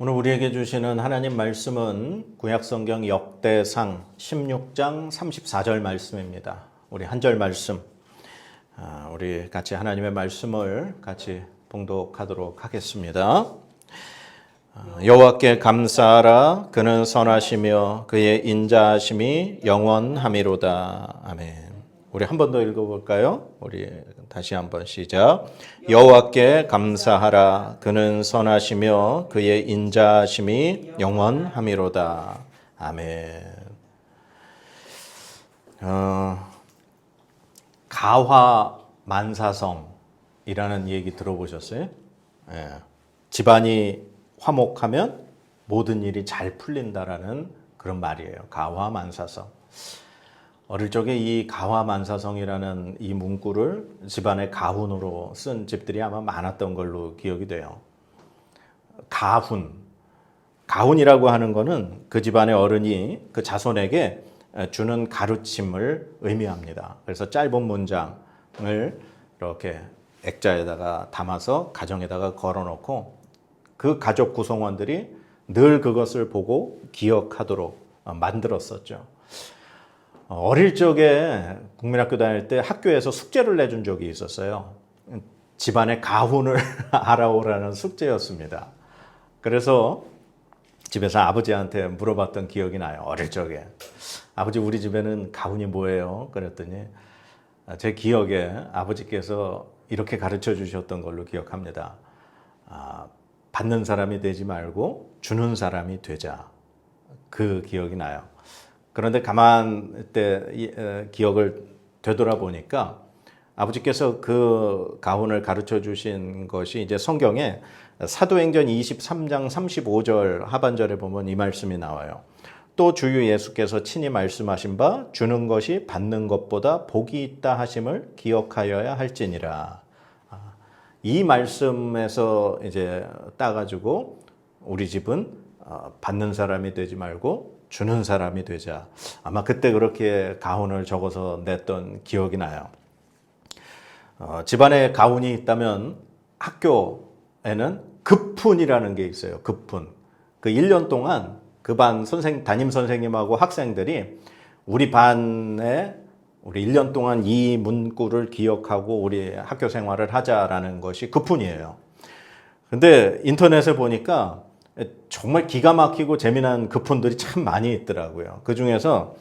오늘 우리에게 주시는 하나님 말씀은 구약성경 역대상 16장 34절 말씀입니다. 우리 한 절 말씀, 우리 같이 하나님의 말씀을 같이 봉독하도록 하겠습니다. 여호와께 감사하라. 그는 선하시며 그의 인자하심이 영원하미로다. 아멘. 우리 한 번 더 읽어볼까요? 우리 다시 한번 시작. 여호와께 감사하라. 그는 선하시며 그의 인자하심이 영원하미로다. 아멘. 가화만사성이라는 얘기 들어보셨어요? 예. 집안이 화목하면 모든 일이 잘 풀린다라는 그런 말이에요. 가화만사성. 어릴 적에 이 가화만사성이라는 이 문구를 집안의 가훈으로 쓴 집들이 아마 많았던 걸로 기억이 돼요. 가훈이라고 하는 거는 그 집안의 어른이 그 자손에게 주는 가르침을 의미합니다. 그래서 짧은 문장을 이렇게 액자에다가 담아서 가정에다가 걸어놓고 그 가족 구성원들이 늘 그것을 보고 기억하도록 만들었었죠. 어릴 적에 국민학교 다닐 때 학교에서 숙제를 내준 적이 있었어요. 집안의 가훈을 알아오라는 숙제였습니다. 그래서 집에서 아버지한테 물어봤던 기억이 나요. 어릴 적에. 아버지, 우리 집에는 가훈이 뭐예요? 그랬더니 제 기억에 아버지께서 이렇게 가르쳐 주셨던 걸로 기억합니다. 받는 사람이 되지 말고 주는 사람이 되자. 그 기억이 나요. 그런데 가만 때 기억을 되돌아보니까 아버지께서 그 가훈을 가르쳐 주신 것이 이제 성경에 사도행전 23장 35절 하반절에 보면 이 말씀이 나와요. 또 주유 예수께서 친히 말씀하신 바 주는 것이 받는 것보다 복이 있다 하심을 기억하여야 할지니라. 이 말씀에서 이제 따가지고 우리 집은 받는 사람이 되지 말고 주는 사람이 되자. 아마 그때 그렇게 가훈을 적어서 냈던 기억이 나요. 집안에 가훈이 있다면 학교에는 급훈이라는 게 있어요. 급훈. 그 1년 동안 그 반 담임 선생님하고 학생들이 우리 반에 우리 1년 동안 이 문구를 기억하고 우리 학교 생활을 하자라는 것이 급훈이에요. 근데 인터넷에 보니까 정말 기가 막히고 재미난 급훈들이 참 많이 있더라고요. 그 중에서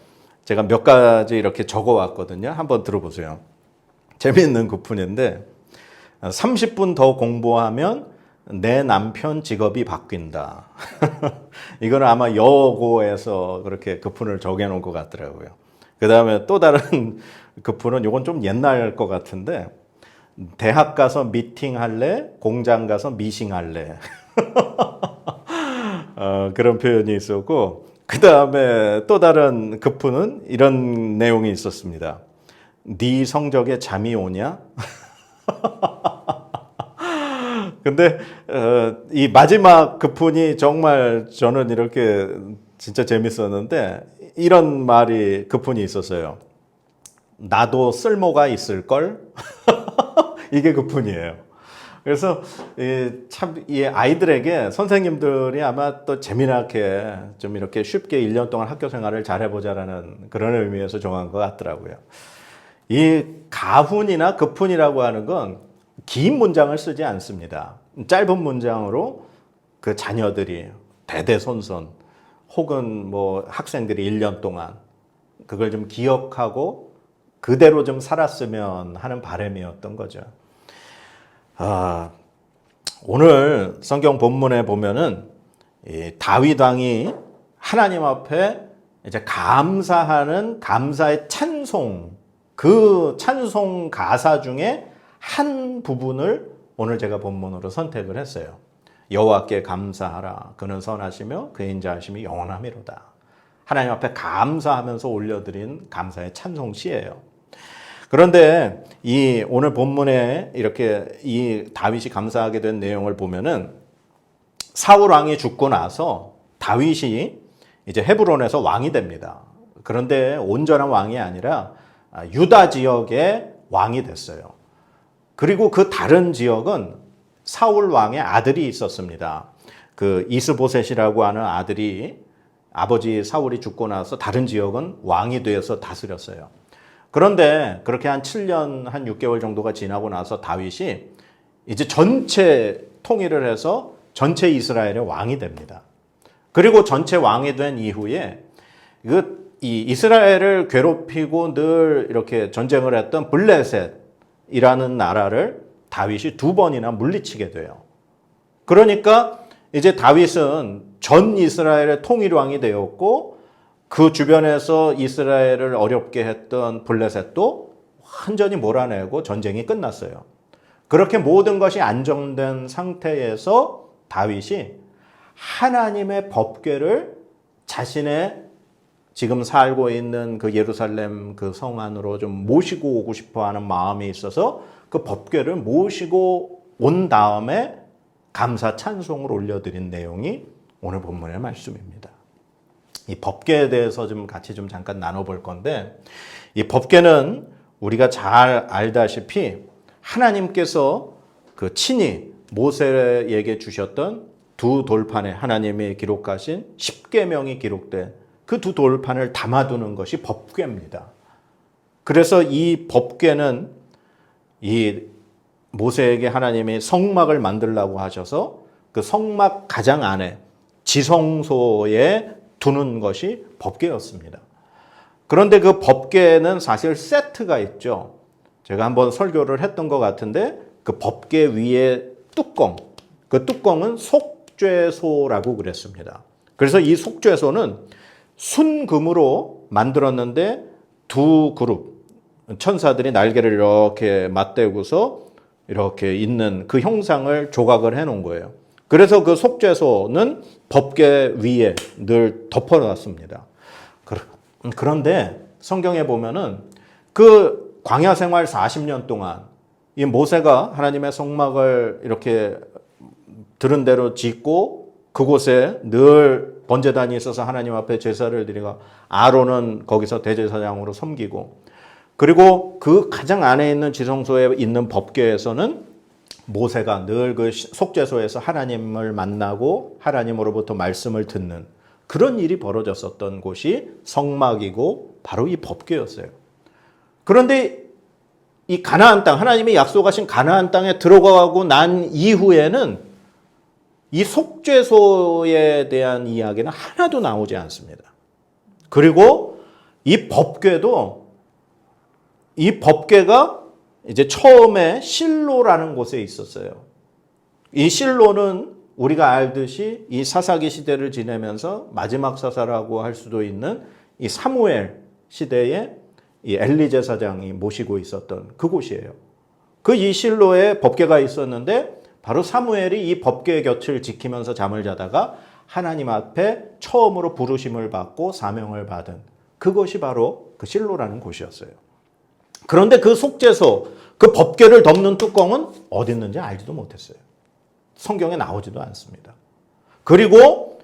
제가 몇 가지 이렇게 적어 왔거든요. 한번 들어보세요. 재미있는 급훈인데 30분 더 공부하면 내 남편 직업이 바뀐다. 이거는 아마 여고에서 그렇게 급훈을 정해놓은 것 같더라고요. 그 다음에 또 다른 급훈은 이건 좀 옛날 것 같은데 대학 가서 미팅할래? 공장 가서 미싱할래? 그런 표현이 있었고, 그 다음에 또 다른 급훈은 이런 내용이 있었습니다. 네 성적에 잠이 오냐? 근데 이 마지막 급훈이 정말 저는 이렇게 진짜 재밌었는데 이런 말이 급훈이 있었어요. 나도 쓸모가 있을걸? 이게 급훈이에요. 그래서 참 이 아이들에게 선생님들이 아마 또 재미나게 좀 이렇게 쉽게 1년 동안 학교 생활을 잘 해보자라는 그런 의미에서 정한 것 같더라고요. 이 가훈이나 급훈이라고 하는 건 긴 문장을 쓰지 않습니다. 짧은 문장으로 그 자녀들이 대대손손 혹은 뭐 학생들이 1년 동안 그걸 좀 기억하고 그대로 좀 살았으면 하는 바람이었던 거죠. 오늘 성경 본문에 보면은 이 다윗 왕이 하나님 앞에 이제 감사하는 감사의 찬송, 그 찬송 가사 중에 한 부분을 오늘 제가 본문으로 선택을 했어요. 여호와께 감사하라. 그는 선하시며 그의 인자하심이 영원하미로다. 하나님 앞에 감사하면서 올려드린 감사의 찬송시예요. 그런데 이 오늘 본문에 이렇게 이 다윗이 감사하게 된 내용을 보면은 사울 왕이 죽고 나서 다윗이 이제 헤브론에서 왕이 됩니다. 그런데 온전한 왕이 아니라 유다 지역의 왕이 됐어요. 그리고 그 다른 지역은 사울 왕의 아들이 있었습니다. 그 이스보셋이라고 하는 아들이 아버지 사울이 죽고 나서 다른 지역은 왕이 되어서 다스렸어요. 그런데 그렇게 한 7년 한 6개월 정도가 지나고 나서 다윗이 이제 전체 통일을 해서 전체 이스라엘의 왕이 됩니다. 그리고 전체 왕이 된 이후에 이 이스라엘을 괴롭히고 늘 이렇게 전쟁을 했던 블레셋이라는 나라를 다윗이 2번이나 물리치게 돼요. 그러니까 이제 다윗은 전 이스라엘의 통일왕이 되었고 그 주변에서 이스라엘을 어렵게 했던 블레셋도 완전히 몰아내고 전쟁이 끝났어요. 그렇게 모든 것이 안정된 상태에서 다윗이 하나님의 법궤를 자신의 지금 살고 있는 그 예루살렘 그 성 안으로 좀 모시고 오고 싶어 하는 마음이 있어서 그 법궤를 모시고 온 다음에 감사 찬송을 올려드린 내용이 오늘 본문의 말씀입니다. 이 법궤에 대해서 좀 같이 좀 잠깐 나눠볼 건데, 이 법궤는 우리가 잘 알다시피 하나님께서 그 친히 모세에게 주셨던 2 돌판에 하나님이 기록하신 10계명이 기록된 그 2 돌판을 담아두는 것이 법궤입니다. 그래서 이 법궤는 이 모세에게 하나님이 성막을 만들라고 하셔서 그 성막 가장 안에 지성소에 두는 것이 법궤였습니다. 그런데 그 법궤는 사실 세트가 있죠. 제가 한번 설교를 했던 것 같은데 그 법궤 위에 뚜껑, 그 뚜껑은 속죄소라고 그랬습니다. 그래서 이 속죄소는 순금으로 만들었는데 2 그룹 천사들이 날개를 이렇게 맞대고서 이렇게 있는 그 형상을 조각을 해 놓은 거예요. 그래서 그 속죄소는 법궤 위에 늘 덮어놨습니다. 그런데 성경에 보면은 그 광야 생활 40년 동안 이 모세가 하나님의 성막을 이렇게 들은 대로 짓고 그곳에 늘 번제단이 있어서 하나님 앞에 제사를 드리고 아론은 거기서 대제사장으로 섬기고, 그리고 그 가장 안에 있는 지성소에 있는 법궤에서는 모세가 늘 그 속죄소에서 하나님을 만나고 하나님으로부터 말씀을 듣는 그런 일이 벌어졌었던 곳이 성막이고 바로 이 법궤였어요. 그런데 이 가나안 땅, 하나님이 약속하신 가나안 땅에 들어가고 난 이후에는 이 속죄소에 대한 이야기는 하나도 나오지 않습니다. 그리고 이 법궤가 이제 처음에 실로라는 곳에 있었어요. 이 실로는 우리가 알듯이 이 사사기 시대를 지내면서 마지막 사사라고 할 수도 있는 이 사무엘 시대에 이 엘리 제사장이 모시고 있었던 그곳이에요. 그 이 실로에 법궤가 있었는데 바로 사무엘이 이 법궤 곁을 지키면서 잠을 자다가 하나님 앞에 처음으로 부르심을 받고 사명을 받은 그것이 바로 그 실로라는 곳이었어요. 그런데 그 속죄소, 그 법궤를 덮는 뚜껑은 어디 있는지 알지도 못했어요. 성경에 나오지도 않습니다. 그리고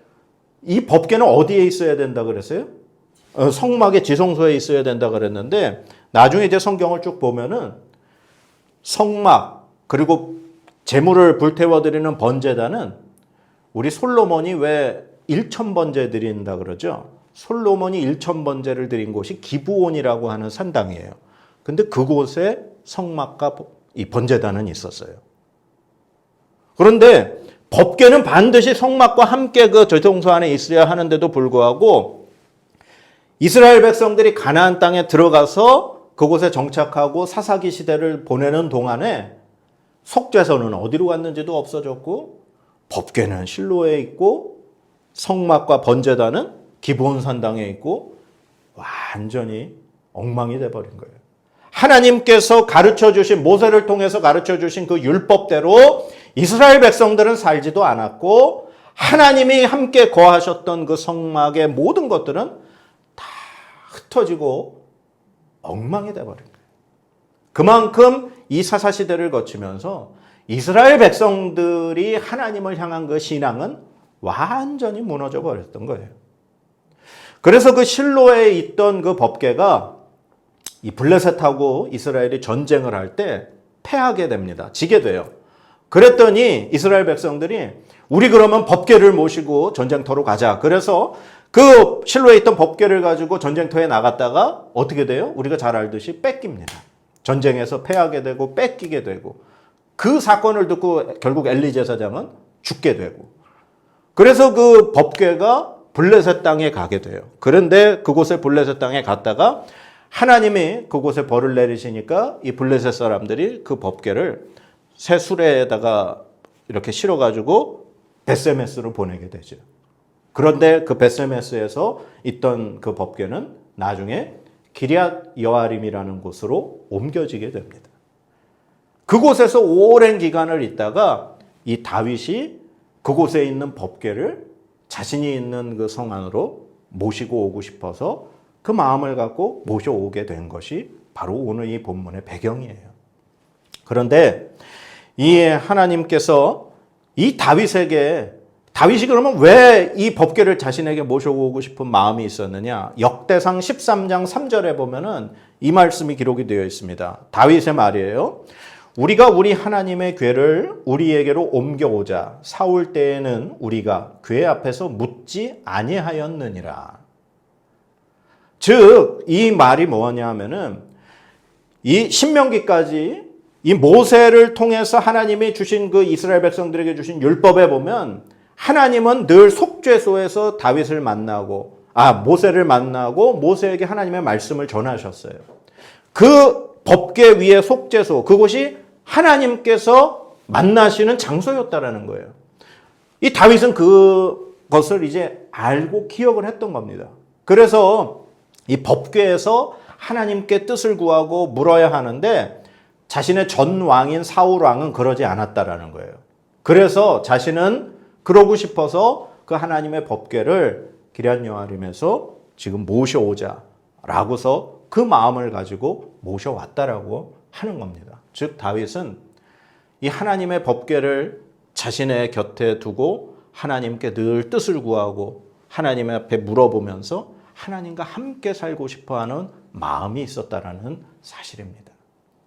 이 법궤는 어디에 있어야 된다 그랬어요? 성막의 지성소에 있어야 된다 그랬는데 나중에 이제 성경을 쭉 보면은 성막 그리고 제물을 불태워 드리는 번제단은 우리 솔로몬이 왜 1000번제 드린다 그러죠? 솔로몬이 1000번제를 드린 곳이 기브온이라고 하는 산당이에요. 근데 그곳에 성막과 이 번제단은 있었어요. 그런데 법궤는 반드시 성막과 함께 그 지성소 안에 있어야 하는데도 불구하고 이스라엘 백성들이 가나안 땅에 들어가서 그곳에 정착하고 사사기 시대를 보내는 동안에 속죄소는 어디로 갔는지도 없어졌고 법궤는 실로에 있고 성막과 번제단은 기브온 산당에 있고 완전히 엉망이 돼버린 거예요. 하나님께서 가르쳐 주신 모세를 통해서 가르쳐 주신 그 율법대로 이스라엘 백성들은 살지도 않았고 하나님이 함께 거하셨던 그 성막의 모든 것들은 다 흩어지고 엉망이 돼버린 거예요. 그만큼 이 사사시대를 거치면서 이스라엘 백성들이 하나님을 향한 그 신앙은 완전히 무너져 버렸던 거예요. 그래서 그 실로에 있던 그 법궤가 이 블레셋하고 이스라엘이 전쟁을 할 때 패하게 됩니다. 지게 돼요. 그랬더니 이스라엘 백성들이 우리 그러면 법궤를 모시고 전쟁터로 가자. 그래서 그 실로에 있던 법궤를 가지고 전쟁터에 나갔다가 어떻게 돼요? 우리가 잘 알듯이 뺏깁니다. 전쟁에서 패하게 되고 뺏기게 되고 그 사건을 듣고 결국 엘리 제사장은 죽게 되고 그래서 그 법궤가 블레셋 땅에 가게 돼요. 그런데 그곳에 블레셋 땅에 갔다가 하나님이 그곳에 벌을 내리시니까 이 블레셋 사람들이 그 법궤를 새 수레에다가 이렇게 실어가지고 베세메스로 보내게 되죠. 그런데 그 베세메스에서 있던 그 법궤는 나중에 기럇 여아림이라는 곳으로 옮겨지게 됩니다. 그곳에서 오랜 기간을 있다가 이 다윗이 그곳에 있는 법궤를 자신이 있는 그 성 안으로 모시고 오고 싶어서 그 마음을 갖고 모셔오게 된 것이 바로 오늘 이 본문의 배경이에요. 그런데 이 하나님께서 이 다윗이 그러면 왜 이 법궤를 자신에게 모셔오고 싶은 마음이 있었느냐? 역대상 13장 3절에 보면은 이 말씀이 기록이 되어 있습니다. 다윗의 말이에요. 우리가 우리 하나님의 궤를 우리에게로 옮겨오자. 사울 때에는 우리가 궤 앞에서 묻지 아니하였느니라. 즉, 이 말이 뭐냐 하면은 이 신명기까지 이 모세를 통해서 하나님이 주신 그 이스라엘 백성들에게 주신 율법에 보면 하나님은 늘 속죄소에서 다윗을 만나고 모세를 만나고 모세에게 하나님의 말씀을 전하셨어요. 그 법궤 위에 속죄소 그곳이 하나님께서 만나시는 장소였다라는 거예요. 이 다윗은 그것을 이제 알고 기억을 했던 겁니다. 그래서 이 법궤에서 하나님께 뜻을 구하고 물어야 하는데 자신의 전 왕인 사울 왕은 그러지 않았다라는 거예요. 그래서 자신은 그러고 싶어서 그 하나님의 법궤를 기럇 여아림에서 지금 모셔오자라고서 그 마음을 가지고 모셔왔다라고 하는 겁니다. 즉 다윗은 이 하나님의 법궤를 자신의 곁에 두고 하나님께 늘 뜻을 구하고 하나님 앞에 물어보면서 하나님과 함께 살고 싶어하는 마음이 있었다라는 사실입니다.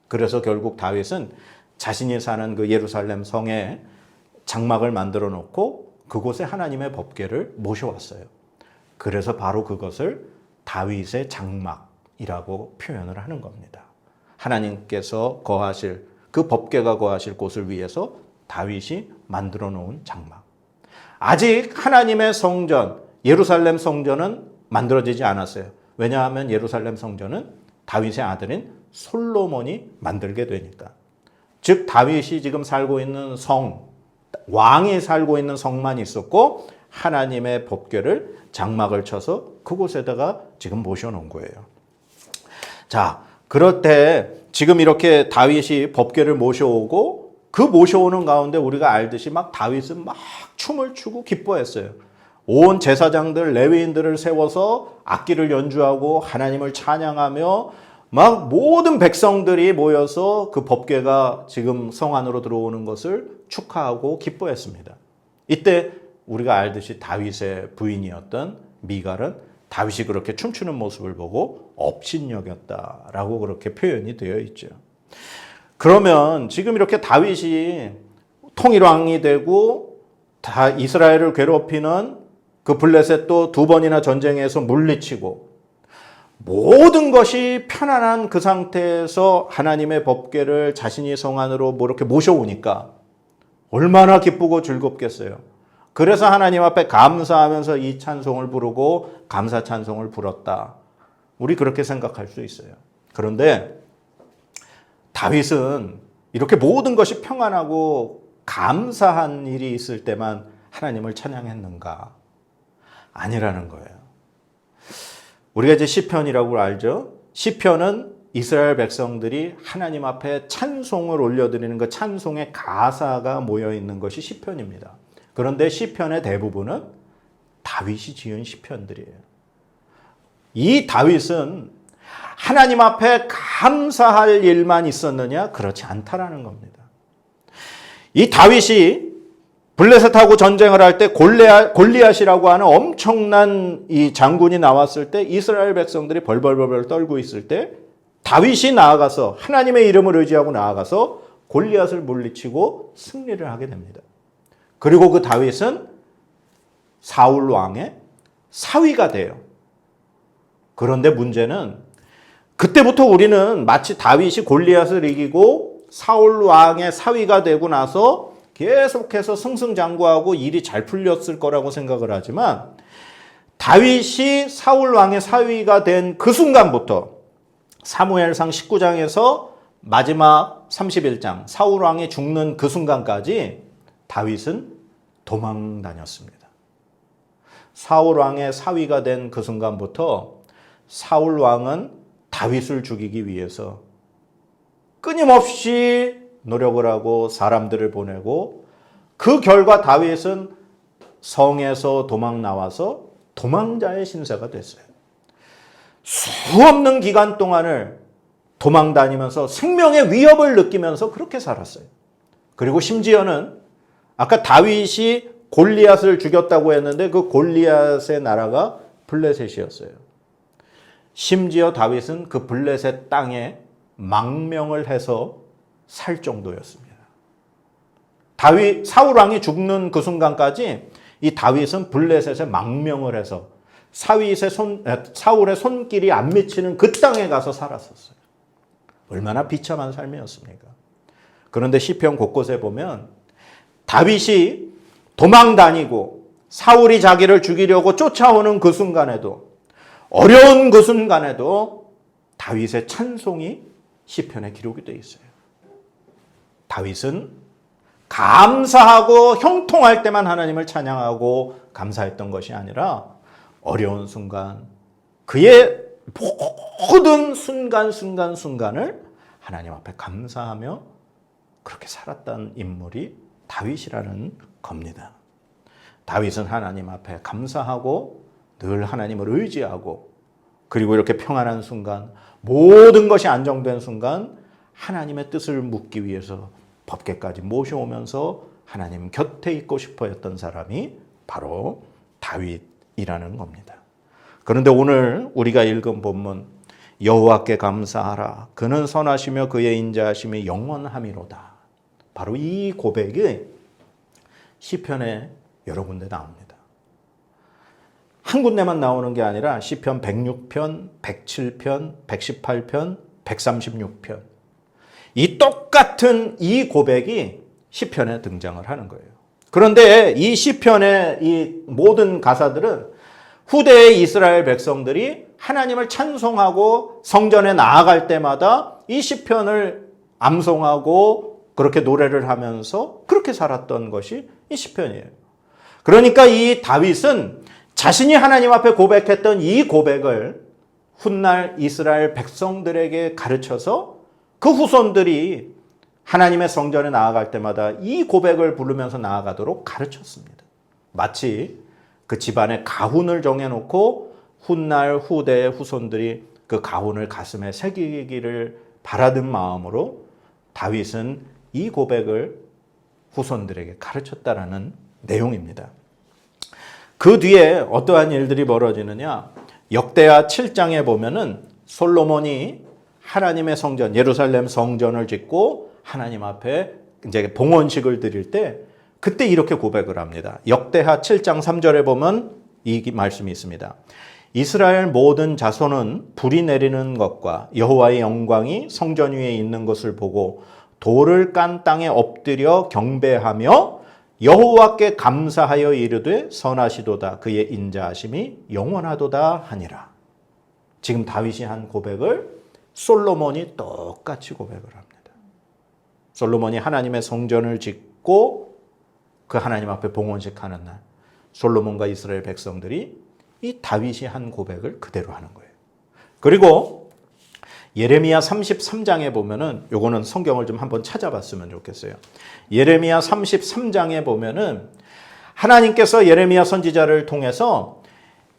그래서 결국 다윗은 자신이 사는 그 예루살렘 성에 장막을 만들어 놓고 그곳에 하나님의 법궤를 모셔왔어요. 그래서 바로 그것을 다윗의 장막이라고 표현을 하는 겁니다. 하나님께서 거하실 그 법궤가 거하실 곳을 위해서 다윗이 만들어 놓은 장막. 아직 하나님의 성전, 예루살렘 성전은 만들어지지 않았어요. 왜냐하면 예루살렘 성전은 다윗의 아들인 솔로몬이 만들게 되니까. 즉 다윗이 지금 살고 있는 성, 왕이 살고 있는 성만 있었고 하나님의 법궤를 장막을 쳐서 그곳에다가 지금 모셔놓은 거예요. 자, 그럴 때 지금 이렇게 다윗이 법궤를 모셔오고 그 모셔오는 가운데 우리가 알듯이 막 다윗은 막 춤을 추고 기뻐했어요. 온 제사장들, 레위인들을 세워서 악기를 연주하고 하나님을 찬양하며 막 모든 백성들이 모여서 그 법궤가 지금 성 안으로 들어오는 것을 축하하고 기뻐했습니다. 이때 우리가 알듯이 다윗의 부인이었던 미갈은 다윗이 그렇게 춤추는 모습을 보고 업신여겼다라고 그렇게 표현이 되어 있죠. 그러면 지금 이렇게 다윗이 통일왕이 되고 다 이스라엘을 괴롭히는 그 블레셋도 2번이나 전쟁에서 물리치고 모든 것이 편안한 그 상태에서 하나님의 법궤를 자신이 성 안으로 이렇게 모셔오니까 얼마나 기쁘고 즐겁겠어요. 그래서 하나님 앞에 감사하면서 이 찬송을 부르고 감사 찬송을 불었다. 우리 그렇게 생각할 수 있어요. 그런데 다윗은 이렇게 모든 것이 평안하고 감사한 일이 있을 때만 하나님을 찬양했는가? 아니라는 거예요. 우리가 이제 시편이라고 알죠? 시편은 이스라엘 백성들이 하나님 앞에 찬송을 올려드리는 그 찬송의 가사가 모여 있는 것이 시편입니다. 그런데 시편의 대부분은 다윗이 지은 시편들이에요. 이 다윗은 하나님 앞에 감사할 일만 있었느냐? 그렇지 않다라는 겁니다. 이 다윗이 블레셋하고 전쟁을 할 때 골리앗이라고 하는 엄청난 이 장군이 나왔을 때 이스라엘 백성들이 벌벌벌 떨고 있을 때 다윗이 나아가서 하나님의 이름을 의지하고 나아가서 골리앗을 물리치고 승리를 하게 됩니다. 그리고 그 다윗은 사울 왕의 사위가 돼요. 그런데 문제는 그때부터 우리는 마치 다윗이 골리앗을 이기고 사울 왕의 사위가 되고 나서 계속해서 승승장구하고 일이 잘 풀렸을 거라고 생각을 하지만 다윗이 사울 왕의 사위가 된 그 순간부터 사무엘상 19장에서 마지막 31장 사울 왕이 죽는 그 순간까지 다윗은 도망 다녔습니다. 사울 왕의 사위가 된 그 순간부터 사울 왕은 다윗을 죽이기 위해서 끊임없이 노력을 하고 사람들을 보내고 그 결과 다윗은 성에서 도망 나와서 도망자의 신세가 됐어요. 수없는 기간 동안을 도망 다니면서 생명의 위협을 느끼면서 그렇게 살았어요. 그리고 심지어는 아까 다윗이 골리앗을 죽였다고 했는데 그 골리앗의 나라가 블레셋이었어요. 심지어 다윗은 그 블레셋 땅에 망명을 해서 살 정도였습니다. 사울 왕이 죽는 그 순간까지 이 다윗은 블레셋에 망명을 해서 사울의 손길이 안 미치는 그 땅에 가서 살았었어요. 얼마나 비참한 삶이었습니까? 그런데 시편 곳곳에 보면 다윗이 도망 다니고 사울이 자기를 죽이려고 쫓아오는 그 순간에도 어려운 그 순간에도 다윗의 찬송이 시편에 기록이 되어 있어요. 다윗은 감사하고 형통할 때만 하나님을 찬양하고 감사했던 것이 아니라 어려운 순간 그의 모든 순간을 하나님 앞에 감사하며 그렇게 살았던 인물이 다윗이라는 겁니다. 다윗은 하나님 앞에 감사하고 늘 하나님을 의지하고 그리고 이렇게 평안한 순간 모든 것이 안정된 순간 하나님의 뜻을 묻기 위해서 법궤까지 모셔오면서 하나님 곁에 있고 싶어 했던 사람이 바로 다윗이라는 겁니다. 그런데 오늘 우리가 읽은 본문 여호와께 감사하라 그는 선하시며 그의 인자하심이 영원함이로다. 바로 이 고백이 시편에 여러 군데 나옵니다. 한 군데만 나오는 게 아니라 시편 106편, 107편, 118편, 136편 이 똑같은 이 고백이 시편에 등장을 하는 거예요. 그런데 이 시편의 이 모든 가사들은 후대의 이스라엘 백성들이 하나님을 찬송하고 성전에 나아갈 때마다 이 시편을 암송하고 그렇게 노래를 하면서 그렇게 살았던 것이 이 시편이에요. 그러니까 이 다윗은 자신이 하나님 앞에 고백했던 이 고백을 훗날 이스라엘 백성들에게 가르쳐서 그 후손들이 하나님의 성전에 나아갈 때마다 이 고백을 부르면서 나아가도록 가르쳤습니다. 마치 그 집안의 가훈을 정해놓고 훗날 후대의 후손들이 그 가훈을 가슴에 새기기를 바라던 마음으로 다윗은 이 고백을 후손들에게 가르쳤다라는 내용입니다. 그 뒤에 어떠한 일들이 벌어지느냐? 역대하 7장에 보면은 솔로몬이 하나님의 성전, 예루살렘 성전을 짓고 하나님 앞에 이제 봉헌식을 드릴 때 그때 이렇게 고백을 합니다. 역대하 7장 3절에 보면 이 말씀이 있습니다. 이스라엘 모든 자손은 불이 내리는 것과 여호와의 영광이 성전 위에 있는 것을 보고 돌을 깐 땅에 엎드려 경배하며 여호와께 감사하여 이르되 선하시도다 그의 인자하심이 영원하도다 하니라. 지금 다윗이 한 고백을 솔로몬이 똑같이 고백을 합니다. 솔로몬이 하나님의 성전을 짓고 그 하나님 앞에 봉헌식 하는 날 솔로몬과 이스라엘 백성들이 이 다윗이 한 고백을 그대로 하는 거예요. 그리고 예레미야 33장에 보면은 요거는 성경을 좀 한번 찾아봤으면 좋겠어요. 예레미야 33장에 보면은 하나님께서 예레미야 선지자를 통해서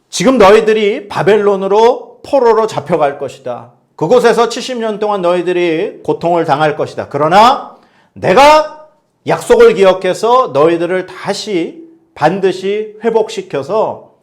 지금 너희들이 바벨론으로 포로로 잡혀갈 것이다. 그곳에서 70년 동안 너희들이 고통을 당할 것이다. 그러나 내가 약속을 기억해서 너희들을 다시 반드시 회복시켜서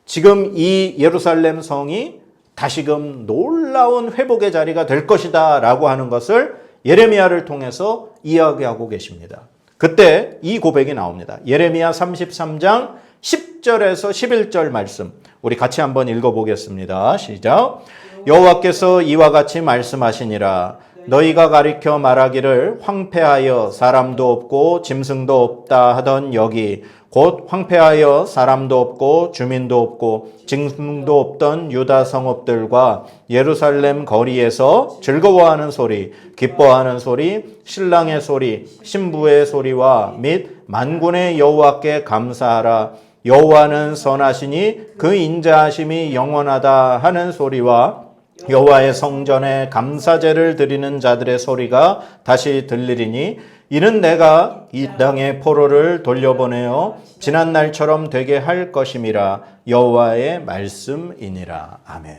지금 이 예루살렘 성이 다시금 놀라운 회복의 자리가 될 것이다 라고 하는 것을 예레미야를 통해서 이야기하고 계십니다. 그때 이 고백이 나옵니다. 예레미야 33장 10절에서 11절 말씀. 우리 같이 한번 읽어보겠습니다. 시작. 여호와께서 이와 같이 말씀하시니라. 너희가 가리켜 말하기를 황폐하여 사람도 없고 짐승도 없다 하던 여기 곧 황폐하여 사람도 없고 주민도 없고 짐승도 없던 유다 성읍들과 예루살렘 거리에서 즐거워하는 소리, 기뻐하는 소리, 신랑의 소리, 신부의 소리와 및 만군의 여호와께 감사하라. 여호와는 선하시니 그 인자하심이 영원하다 하는 소리와 여호와의 성전에 감사제를 드리는 자들의 소리가 다시 들리리니 이는 내가 이 땅에 포로를 돌려보내어 지난 날처럼 되게 할 것임이라. 여호와의 말씀이니라. 아멘.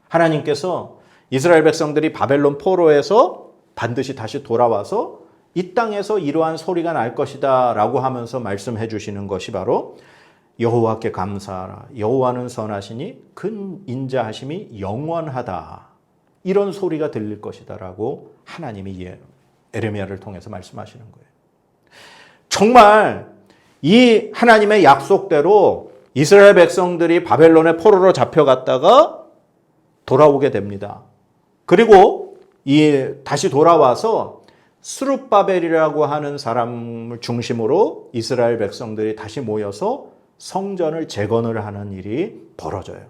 하나님께서 이스라엘 백성들이 바벨론 포로에서 반드시 다시 돌아와서 이 땅에서 이러한 소리가 날 것이다 라고 하면서 말씀해 주시는 것이 바로 여호와께 감사하라. 여호와는 선하시니 큰 인자하심이 영원하다. 이런 소리가 들릴 것이다 라고 하나님이 에레미야를 통해서 말씀하시는 거예요. 정말 이 하나님의 약속대로 이스라엘 백성들이 바벨론의 포로로 잡혀갔다가 돌아오게 됩니다. 그리고 다시 돌아와서 스룹바벨이라고 하는 사람을 중심으로 이스라엘 백성들이 다시 모여서 성전을 재건을 하는 일이 벌어져요.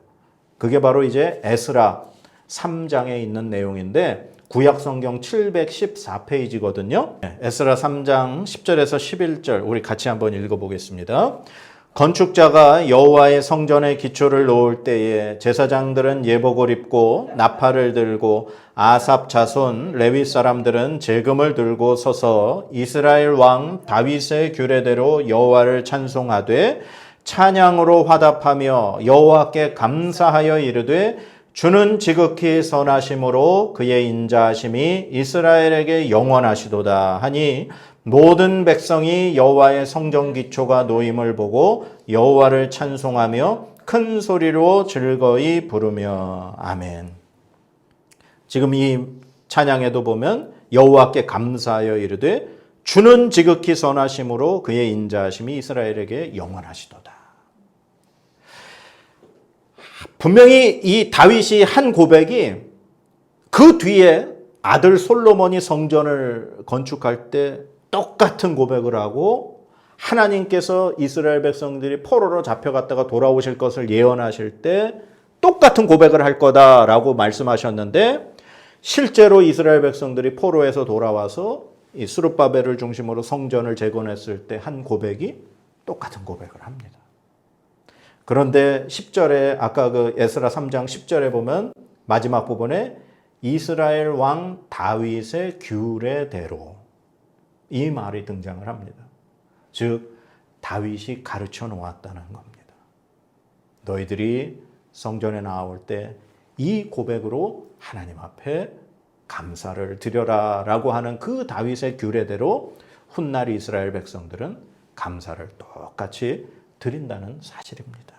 그게 바로 이제 에스라 3장에 있는 내용인데 구약 성경 714페이지거든요. 에스라 3장 10절에서 11절 우리 같이 한번 읽어보겠습니다. 건축자가 여호와의 성전의 기초를 놓을 때에 제사장들은 예복을 입고 나팔을 들고 아삽 자손 레위 사람들은 제금을 들고 서서 이스라엘 왕 다윗의 규례대로 여호와를 찬송하되 찬양으로 화답하며 여호와께 감사하여 이르되 주는 지극히 선하심으로 그의 인자하심이 이스라엘에게 영원하시도다 하니 모든 백성이 여호와의 성전 기초가 놓임을 보고 여호와를 찬송하며 큰 소리로 즐거이 부르며 아멘. 지금 이 찬양에도 보면 여호와께 감사하여 이르되 주는 지극히 선하심으로 그의 인자하심이 이스라엘에게 영원하시도다. 분명히 이 다윗이 한 고백이 그 뒤에 아들 솔로몬이 성전을 건축할 때 똑같은 고백을 하고 하나님께서 이스라엘 백성들이 포로로 잡혀갔다가 돌아오실 것을 예언하실 때 똑같은 고백을 할 거다라고 말씀하셨는데 실제로 이스라엘 백성들이 포로에서 돌아와서 이 스룹바벨을 중심으로 성전을 재건했을 때 한 고백이 똑같은 고백을 합니다. 그런데 10절에 아까 그 에스라 3장 10절에 보면 마지막 부분에 이스라엘 왕 다윗의 규례대로 이 말이 등장을 합니다. 즉 다윗이 가르쳐 놓았다는 겁니다. 너희들이 성전에 나올 때 이 고백으로 하나님 앞에 감사를 드려라 라고 하는 그 다윗의 규례대로 훗날 이스라엘 백성들은 감사를 똑같이 드린다는 사실입니다.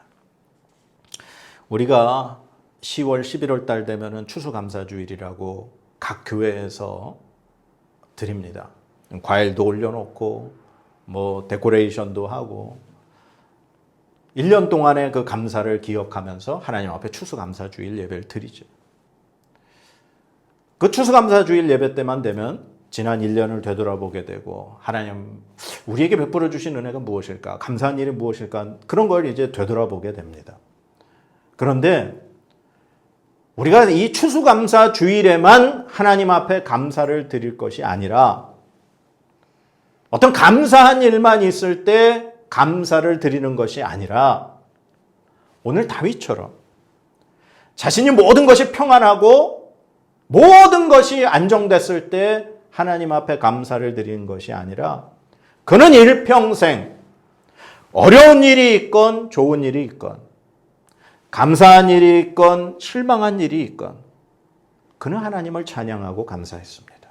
우리가 10월, 11월 달 되면은 추수감사주일이라고 각 교회에서 드립니다. 과일도 올려놓고 뭐 데코레이션도 하고 1년 동안의 그 감사를 기억하면서 하나님 앞에 추수감사주일 예배를 드리죠. 그 추수감사주일 예배 때만 되면 지난 1년을 되돌아보게 되고 하나님 우리에게 베풀어 주신 은혜가 무엇일까? 감사한 일이 무엇일까? 그런 걸 이제 되돌아보게 됩니다. 그런데 우리가 이 추수감사주일에만 하나님 앞에 감사를 드릴 것이 아니라 어떤 감사한 일만 있을 때 감사를 드리는 것이 아니라 오늘 다윗처럼 자신이 모든 것이 평안하고 모든 것이 안정됐을 때 하나님 앞에 감사를 드리는 것이 아니라 그는 일평생 어려운 일이 있건 좋은 일이 있건 감사한 일이 있건 실망한 일이 있건 그는 하나님을 찬양하고 감사했습니다.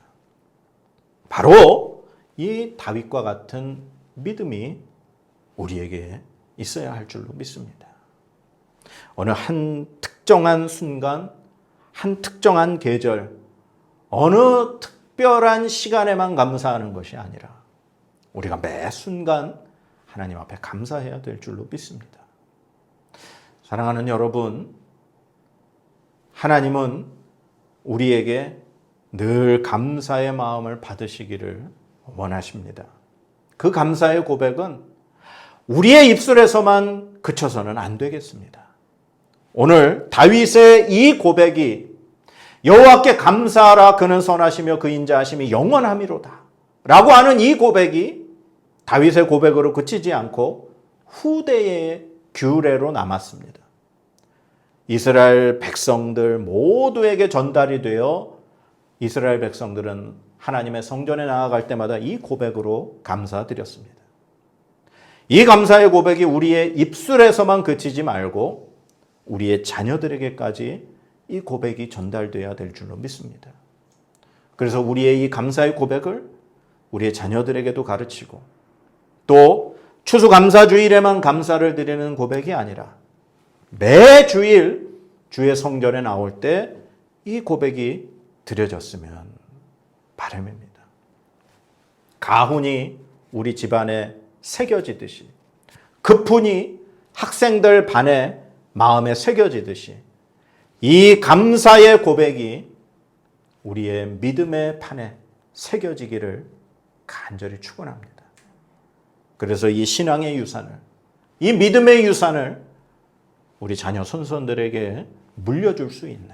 바로 이 다윗과 같은 믿음이 우리에게 있어야 할 줄로 믿습니다. 어느 한 특정한 순간, 한 특정한 계절, 어느 특별한 시간에만 감사하는 것이 아니라 우리가 매 순간 하나님 앞에 감사해야 될 줄로 믿습니다. 사랑하는 여러분, 하나님은 우리에게 늘 감사의 마음을 받으시기를 원하십니다. 그 감사의 고백은 우리의 입술에서만 그쳐서는 안 되겠습니다. 오늘 다윗의 이 고백이 여호와께 감사하라 그는 선하시며 그 인자하심이 영원함이로다 라고 하는 이 고백이 다윗의 고백으로 그치지 않고 후대의 규례로 남았습니다. 이스라엘 백성들 모두에게 전달이 되어 이스라엘 백성들은 하나님의 성전에 나아갈 때마다 이 고백으로 감사드렸습니다. 이 감사의 고백이 우리의 입술에서만 그치지 말고 우리의 자녀들에게까지 이 고백이 전달돼야 될 줄로 믿습니다. 그래서 우리의 이 감사의 고백을 우리의 자녀들에게도 가르치고 또 추수감사주일에만 감사를 드리는 고백이 아니라 매 주일 주의 성전에 나올 때 이 고백이 드려졌으면 바람입니다. 가훈이 우리 집안에 새겨지듯이 급훈이 학생들 반에 마음에 새겨지듯이 이 감사의 고백이 우리의 믿음의 판에 새겨지기를 간절히 축원합니다. 그래서 이 신앙의 유산을, 이 믿음의 유산을 우리 자녀 손손들에게 물려줄 수 있는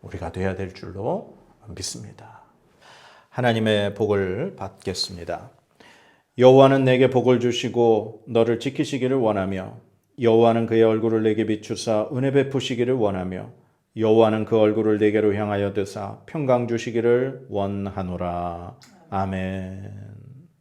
우리가 되어야 될 줄로 믿습니다. 하나님의 복을 받겠습니다. 여호와는 내게 복을 주시고 너를 지키시기를 원하며 여호와는 그의 얼굴을 내게 비추사 은혜 베푸시기를 원하며 여호와는 그 얼굴을 내게로 향하여 드사 평강 주시기를 원하노라. 아멘.